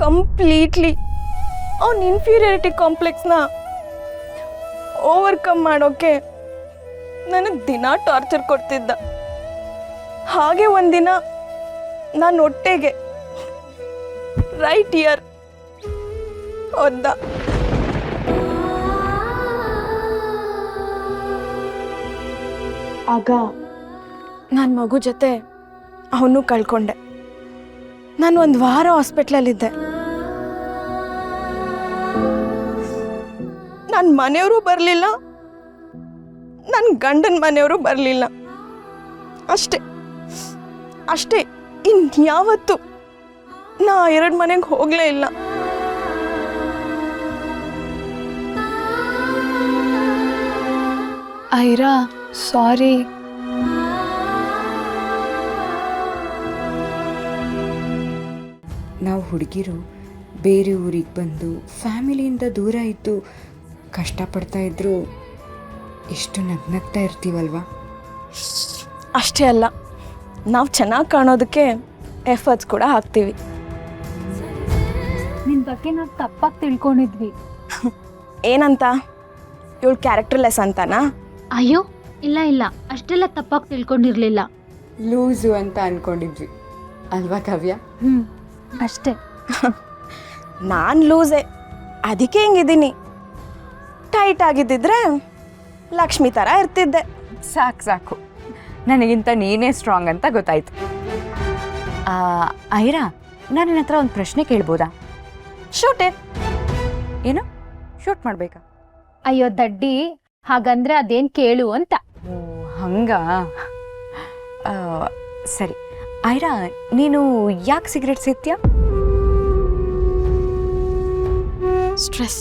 Completely ಅವನ inferiority ಕಾಂಪ್ಲೆಕ್ಸ್ನ overcome ಮಾಡೋಕ್ಕೆ ನನಗೆ ದಿನ ಟಾರ್ಚರ್ ಕೊಡ್ತಿದ್ದ. ಹಾಗೆ ಒಂದಿನ ನಾನು ಹೊಟ್ಟೆಗೆ ರೈಟ್ ಇಯರ್ ಒದ್ದ. ಆಗ ನಾನು ಮಗು ಜೊತೆ ಅವನು ಕಳ್ಕೊಂಡೆ. ನಾನು ಒಂದು ವಾರ ಹಾಸ್ಪಿಟ್ಲಲ್ಲಿದ್ದೆ. ನನ್ನ ಮನೆಯವರು ಬರಲಿಲ್ಲ, ನನ್ನ ಗಂಡನ ಮನೆಯವರು ಬರಲಿಲ್ಲ. ಅಷ್ಟೇ ಅಷ್ಟೇ. ಇನ್ಯಾವತ್ತು ನಾ 2 ಮನೆಗೆ ಹೋಗಲೇ ಇಲ್ಲ. ಐರಾ, ಸಾರಿ. ನಾವು ಹುಡುಗಿರು ಬೇರೆ ಊರಿಗೆ ಬಂದು ಫ್ಯಾಮಿಲಿಯಿಂದ ದೂರ ಇದ್ದು ಕಷ್ಟಪಡ್ತಾ ಇದ್ರು ಎಷ್ಟು ನಗ್ನಗ್ತಾ ಇರ್ತೀವಲ್ವಾ? ಅಷ್ಟೇ ಅಲ್ಲ, ನಾವು ಚೆನ್ನಾಗಿ ಕಾಣೋದಕ್ಕೆ ಎಫರ್ಟ್ಸ್ ಕೂಡ ಹಾಕ್ತೀವಿ. ನಿನ್ನ ಬಗ್ಗೆ ನಾವು ತಪ್ಪಾಗಿ ತಿಳ್ಕೊಂಡಿದ್ವಿ. ಏನಂತ? ಇವಳು ಕ್ಯಾರೆಕ್ಟರ್ಲೆಸ್ ಅಂತಾನಾ? ಅಯ್ಯೋ ಇಲ್ಲ ಇಲ್ಲ, ಅಷ್ಟೆಲ್ಲ ತಪ್ಪಾಗಿ ತಿಳ್ಕೊಂಡಿರ್ಲಿಲ್ಲ. ಲೂಸು ಅಂತ ಅಂದ್ಕೊಂಡಿದ್ವಿ ಅಲ್ವಾ ಕಾವ್ಯ? ಅಷ್ಟೇ. ನಾನು ಲೂಸೆ, ಅದಕ್ಕೆ ಹಿಂಗಿದ್ದೀನಿ. ಟೈಟ್ ಆಗಿದ್ದಿದ್ರೆ ಲಕ್ಷ್ಮಿ ಥರ ಇರ್ತಿದ್ದೆ. ಸಾಕು ಸಾಕು, ನನಗಿಂತ ನೀನೇ ಸ್ಟ್ರಾಂಗ್ ಅಂತ ಗೊತ್ತಾಯ್ತು. ಐರಾ, ನಾನು ನಿನ್ನ ಹತ್ರ ಒಂದು ಪ್ರಶ್ನೆ ಕೇಳ್ಬೋದಾ? ಶೂಟೆ. ಏನು ಶೂಟ್ ಮಾಡಬೇಕಾ? ಅಯ್ಯೋ ದಡ್ಡಿ, ಹಾಗಂದ್ರೆ ಅದೇನ್ ಕೇಳು ಅಂತ. ಓ ಹಂಗ. ಸರಿ ಐರಾ, ನೀನು ಯಾಕೆ ಸಿಗರೇಟ್ ಸೇದ್ತೀಯ? ಸ್ಟ್ರೆಸ್,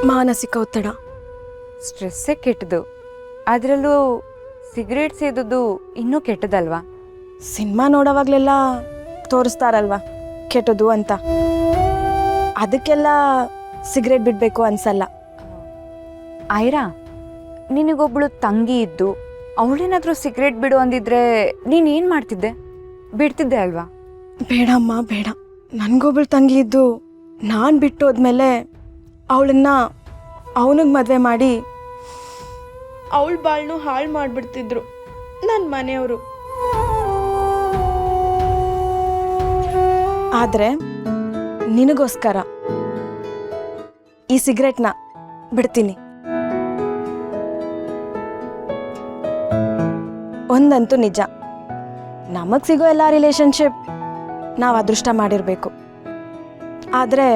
ಮಾನಸಿಕ ಒತ್ತಡ. ಸ್ಟ್ರೆಸ್ಸೇ ಕೆಟ್ಟದು, ಅದರಲ್ಲೂ ಸಿಗರೇಟ್ ಸೇದೋದು ಇನ್ನೂ ಕೆಟ್ಟದಲ್ವಾ? ಸಿನಿಮಾ ನೋಡೋವಾಗಲೆಲ್ಲ ತೋರಿಸ್ತಾರಲ್ವಾ ಕೆಟ್ಟದು ಅಂತ, ಅದಕ್ಕೆಲ್ಲ ಸಿಗರೇಟ್ ಬಿಡಬೇಕು ಅನ್ಸಲ್ಲ. ಐರಾ, ನಿನಗೊಬ್ಳು ತಂಗಿ ಇದ್ದು ಅವಳೇನಾದರೂ ಸಿಗರೇಟ್ ಬಿಡು ಅಂದಿದ್ರೆ ನೀನೇನು ಮಾಡ್ತಿದ್ದೆ? ಬಿಡ್ತಿದ್ದೆ ಅಲ್ವಾ? ಬೇಡಮ್ಮ ಬೇಡ. ನನಗೊಬ್ಳು ತಂಗಿ ಇದ್ದು ನಾನು ಬಿಟ್ಟೋದ್ಮೇಲೆ ಅವಳನ್ನ ಅವನಿಗೆ ಮದುವೆ ಮಾಡಿ ಅವಳ ಬಾಳ್ನು ಹಾಳು ಮಾಡಿಬಿಡ್ತಿದ್ರು ನನ್ನ ಮನೆಯವರು. ಆದರೆ ನಿನಗೋಸ್ಕರ ಈ ಸಿಗರೇಟ್ನ ಬಿಡ್ತೀನಿ. ಒಂದಂತೂ ನಿಜ, ನಮಗೆ ಸಿಗೋ ಎಲ್ಲ ರಿಲೇಶನ್ಶಿಪ್ ನಾವು ಅದೃಷ್ಟ ಮಾಡಿರಬೇಕು. ಆದರೆ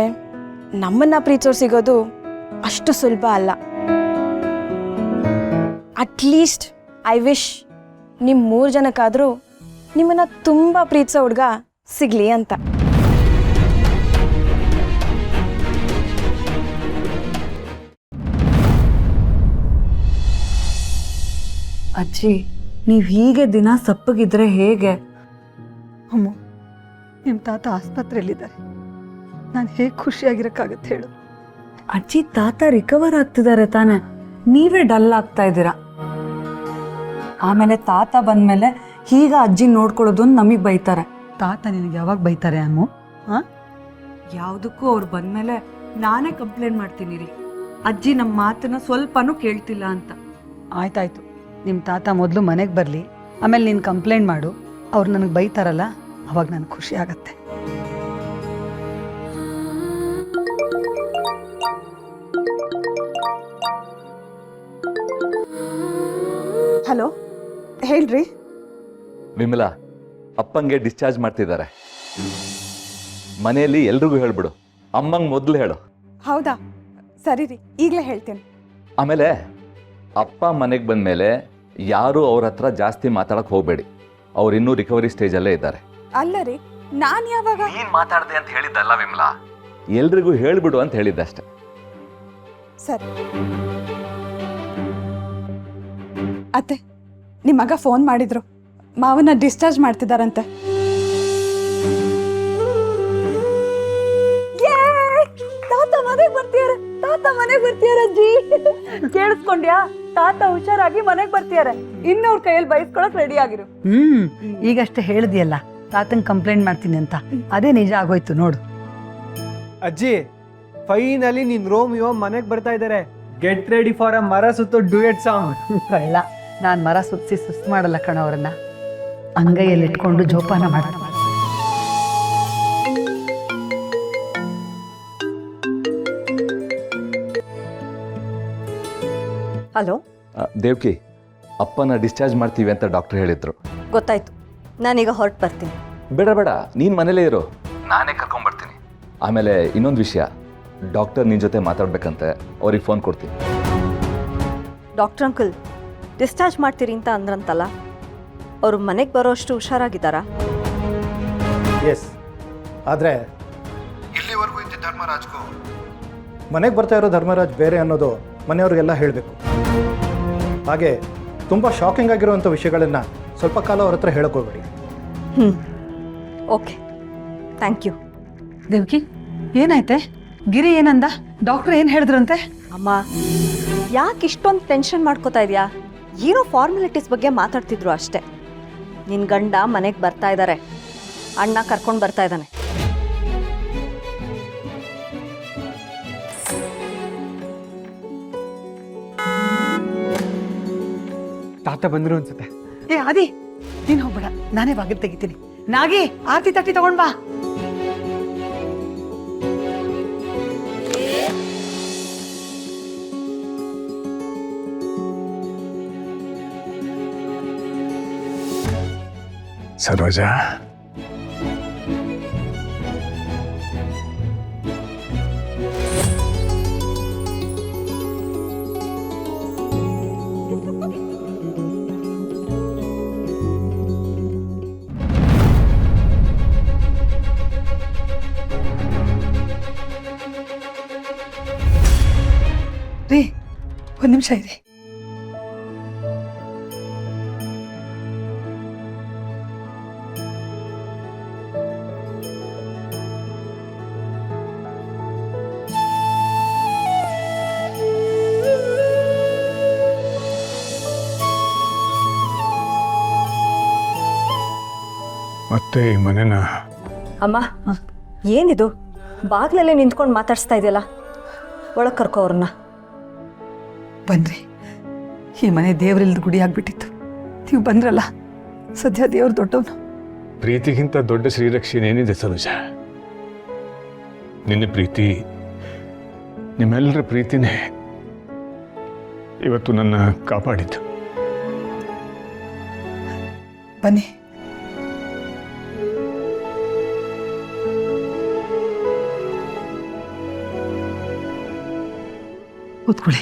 ನಮ್ಮನ್ನು ಪ್ರೀತಿಸೋರು ಸಿಗೋದು ಅಷ್ಟು ಸುಲಭ ಅಲ್ಲ. ಅಟ್ಲೀಸ್ಟ್ ಐ ವಿಶ್ ನಿಮ್ಮ 3 ಜನಕ್ಕಾದರೂ ನಿಮ್ಮನ್ನು ತುಂಬ ಪ್ರೀತಿಸೋ ಹುಡುಗ ಸಿಗಲಿ ಅಂತ. ಅಜ್ಜಿ, ನೀವು ಹೀಗೆ ದಿನ ಸಪ್ಪಗಿದ್ರೆ ಹೇಗೆ? ಅಮ್ಮ, ನಿಮ್ಮ ತಾತ ಆಸ್ಪತ್ರೆಯಲ್ಲಿದ್ದಾರೆ. ನಾನು ಹೇಗೆ ಖುಷಿಯಾಗಿರೋಕ್ಕಾಗತ್ತೆ ಹೇಳು? ಅಜ್ಜಿ, ತಾತ ರಿಕವರ್ ಆಗ್ತಿದ್ದಾರೆ ತಾನೆ, ನೀವೇ ಡಲ್ ಆಗ್ತಾ ಇದ್ದೀರಾ. ಆಮೇಲೆ ತಾತ ಬಂದ್ಮೇಲೆ ಹೀಗ ಅಜ್ಜಿ ನೋಡ್ಕೊಳ್ಳೋದು ನಮಗೆ ಬೈತಾರೆ. ತಾತ ನಿನಗೆ ಯಾವಾಗ ಬೈತಾರೆ ಅಮ್ಮ? ಹಾಂ, ಯಾವುದಕ್ಕೂ ಅವ್ರು ಬಂದ್ಮೇಲೆ ನಾನೇ ಕಂಪ್ಲೇಂಟ್ ಮಾಡ್ತೀನಿ ರೀ, ಅಜ್ಜಿ ನಮ್ಮ ಮಾತನ್ನ ಸ್ವಲ್ಪನೂ ಕೇಳ್ತಿಲ್ಲ ಅಂತ. ಆಯ್ತಾಯ್ತು, ನಿಮ್ಮ ತಾತ ಮೊದಲು ಮನೆಗೆ ಬರಲಿ, ಆಮೇಲೆ ನೀನು ಕಂಪ್ಲೇಂಟ್ ಮಾಡು. ಅವ್ರು ನನಗೆ ಬೈತಾರಲ್ಲ, ಅವಾಗ ನನಗೆ ಖುಷಿ ಆಗತ್ತೆ. ಹಲೋ, ಹೇಳ್ರಿ. ವಿಮಲಾ, ಅಪ್ಪಂಗೆ ಡಿಸ್ಚಾರ್ಜ್ ಮಾಡ್ತಿದ್ದಾರೆ. ಮನೆಯಲ್ಲಿ ಎಲ್ರಿಗೂ ಹೇಳ್ಬಿಡು, ಅಮ್ಮಂಗೆ ಮೊದಲು ಹೇಳು. ಹೌದಾ? ಸರಿ ರೀ, ಈಗಲೇ ಹೇಳ್ತೇನೆ. ಆಮೇಲೆ ಅಪ್ಪ ಮನೆಗೆ ಬಂದಮೇಲೆ ಯಾರೂ ಅವ್ರ ಹತ್ರ ಜಾಸ್ತಿ ಮಾತಾಡಕ್ಕೆ ಹೋಗಬೇಡಿ. ಅವ್ರು ಇನ್ನೂ ರಿಕವರಿ ಸ್ಟೇಜಲ್ಲೇ ಇದ್ದಾರೆ. ಅಲ್ಲ ರೀ, ನಾನು ಯಾವಾಗ ಮಾತಾಡ್ದೆ ಅಂತ ಹೇಳಿದ್ದಲ್ಲ ವಿಮಲಾ, ಎಲ್ರಿಗೂ ಹೇಳ್ಬಿಡು ಅಂತ ಹೇಳಿದ್ದಷ್ಟೆ. ಸರಿ. ಅತ್ತೆ, ನಿಮ್ಮ ಮಗ ಫೋನ್ ಮಾಡಿದ್ರು, ಮಾವನ್ನ ಡಿಸ್ಚಾರ್ಜ್ ಮಾಡ್ತಿದ್ದಾರಂತೆ. ತಾತ ಮನೆಗೆ ಬರ್ತೀಯಾರ, ತಾತ ಮನೆಗೆ ಬರ್ತೀಯಾರ ಅಜ್ಜಿ. ಕೇಳಿಸ್ಕೊಂಡ್ಯಾ? ತಾತ ಹುಷಾರಾಗಿ ಮನೆಗೆ ಬರ್ತೀಯಾರ. ಇನ್ನವ್ರ ಕೈಯಲ್ಲಿ ಬಯಸ್ಕೊಳಕ್ ರೆಡಿ ಆಗಿರು. ಈಗಷ್ಟೇ ಹೇಳಿದ್ಯಲ್ಲ, ತಾತಂಗೆ ಕಂಪ್ಲೇಂಟ್ ಮಾಡ್ತೀನಿ ಅಂತ. ಅದೇ ನಿಜ ಆಗೋಯ್ತು ನೋಡು. ಅಜ್ಜಿ ಫೈನಲಿ ನಿನ್ ರೋಮಿಯೋ ಮನೆಗೆ ಬರ್ತಾ ಇದ್ದಾರೆ. ಗೆಟ್ ರೆಡಿ ಫಾರ್ ಅ ಮರ ಸುತ್ತು ಡ್ಯೂಯೆಟ್ ಸಾಂಗ್. ಕಳ್ಳ, ನಾನು ಮರ ಸುತ್ತಿಸಿ ಸುಸ್ತು ಮಾಡಲ್ಲ ಕಣ ಅವರನ್ನ. ಅಂಗೈಯಲ್ಲಿ ಇಟ್ಕೊಂಡು ಜೋಪಾನ ಮಾಡ. ಹಲೋ, ದೇವ್ಕಿ, ಅಪ್ಪನ ಡಿಸ್ಚಾರ್ಜ್ ಮಾಡ್ತೀವಿ ಅಂತ ಡಾಕ್ಟರ್ ಹೇಳಿದ್ರು. ಗೊತ್ತಾಯ್ತು. ನಾನೀಗ ಹೊರಟು ಬರ್ತೀನಿ. ಬೇಡ ಬೇಡ, ನೀನು ಮನೇಲೇ ಇರು, ನಾನೇ ಕರ್ಕೊಂಡ್ಬರ್ತೀನಿ. ಆಮೇಲೆ ಇನ್ನೊಂದು ವಿಷಯ, ಡಾಕ್ಟರ್ ನಿನ್ನ ಜೊತೆ ಮಾತಾಡ್ಬೇಕಂತೆ, ಅವ್ರಿಗೆ ಫೋನ್ ಕೊಡ್ತೀನಿ. ಡಾಕ್ಟರ್ ಅಂಕಲ್ ಡಿಸ್ಚಾರ್ಜ್ ಮಾಡ್ತೀರಿ ಅಂತ ಅಂದ್ರಂತಲ್ಲ, ಅವರು ಮನೆಗೆ ಬರೋಷ್ಟು ಹುಷಾರಾಗಿದ್ದಾರಾ? ಎಸ್, ಆದರೆ ಇಲ್ಲಿವರೆಗೂ ಇದ್ದ ಧರ್ಮರಾಜ್ಗೂ ಮನೆಗೆ ಬರ್ತಾ ಇರೋ ಧರ್ಮರಾಜ್ ಬೇರೆ ಅನ್ನೋದು ಮನೆಯವ್ರಿಗೆಲ್ಲ ಹೇಳಬೇಕು. ಹಾಗೆ ತುಂಬ ಶಾಕಿಂಗ್ ಆಗಿರುವಂಥ ವಿಷಯಗಳನ್ನು ಸ್ವಲ್ಪ ಕಾಲ ಅವ್ರ ಹತ್ರ ಹೇಳೋಕ್ಕೋಗ್ಬೇಡಿ. Okay, thank you. ದೇವ್ಕಿ, ಏನಾಯ್ತೆ? ಗಿರಿ ಏನಂದ? ಡಾಕ್ಟರ್ ಏನು ಹೇಳಿದ್ರಂತೆ? ಅಮ್ಮ, ಯಾಕೆ ಇಷ್ಟೊಂದು ಟೆನ್ಷನ್ ಮಾಡ್ಕೋತಾ ಇದೆಯಾ? ಏನೋ ಫಾರ್ಮಾಲಿಟೀಸ್ ಬಗ್ಗೆ ಮಾತಾಡ್ತಿದ್ರು ಅಷ್ಟೇ. ನಿನ್ನ ಗಂಡ ಮನೆಗೆ ಬರ್ತಾ ಇದ್ದಾರೆ, ಅಣ್ಣ ಕರ್ಕೊಂಡು ಬರ್ತಾ ಇದ್ದಾನೆ. ತಾತ ಬಂದ್ರು ಅನ್ಸುತ್ತೆ. ಏ ಆದಿ, ನೀನು ಹೋಗ್ಬೇಡ, ನಾನೇ ಬಾಗಿಲು ತೆಗಿತೀನಿ. ನಾಗಿ, ಆರತಿ ತಟ್ಟಿ ತಗೊಂಡ್ ಬಾ. ಸರೋಜಾ, ರೀ, ಒಂದು ನಿಮಿಷ ಇದೆ. ಮತ್ತೆ ಈ ಮನೆನ ಅಮ್ಮ, ಏನಿದು ಬಾಗ್ಲಲ್ಲೇ ನಿಂತ್ಕೊಂಡು ಮಾತಾಡ್ಸ್ತಾ ಇದೆಯಲ್ಲ? ಒಳಗೆ ಕರ್ಕೋ ಅವ್ರನ್ನ. ಬನ್ರಿ, ಈ ಮನೆ ದೇವರಿಲ್ದ ಗುಡಿ ಆಗ್ಬಿಟ್ಟಿತ್ತು. ನೀವು ಬಂದ್ರಲ್ಲ, ಸದ್ಯ ದೇವ್ರು ದೊಡ್ಡವನು. ಪ್ರೀತಿಗಿಂತ ದೊಡ್ಡ ಶ್ರೀರಕ್ಷೆ ಏನಿದೆ ಸರೋಜಾ? ನಿನ್ನ ಪ್ರೀತಿ, ನಿಮ್ಮೆಲ್ಲರ ಪ್ರೀತಿನೇ ಇವತ್ತು ನನ್ನ ಕಾಪಾಡಿದ್ದು. ಬನ್ನಿ. ಕೂತ್ಕೊಳ್ಳಿ.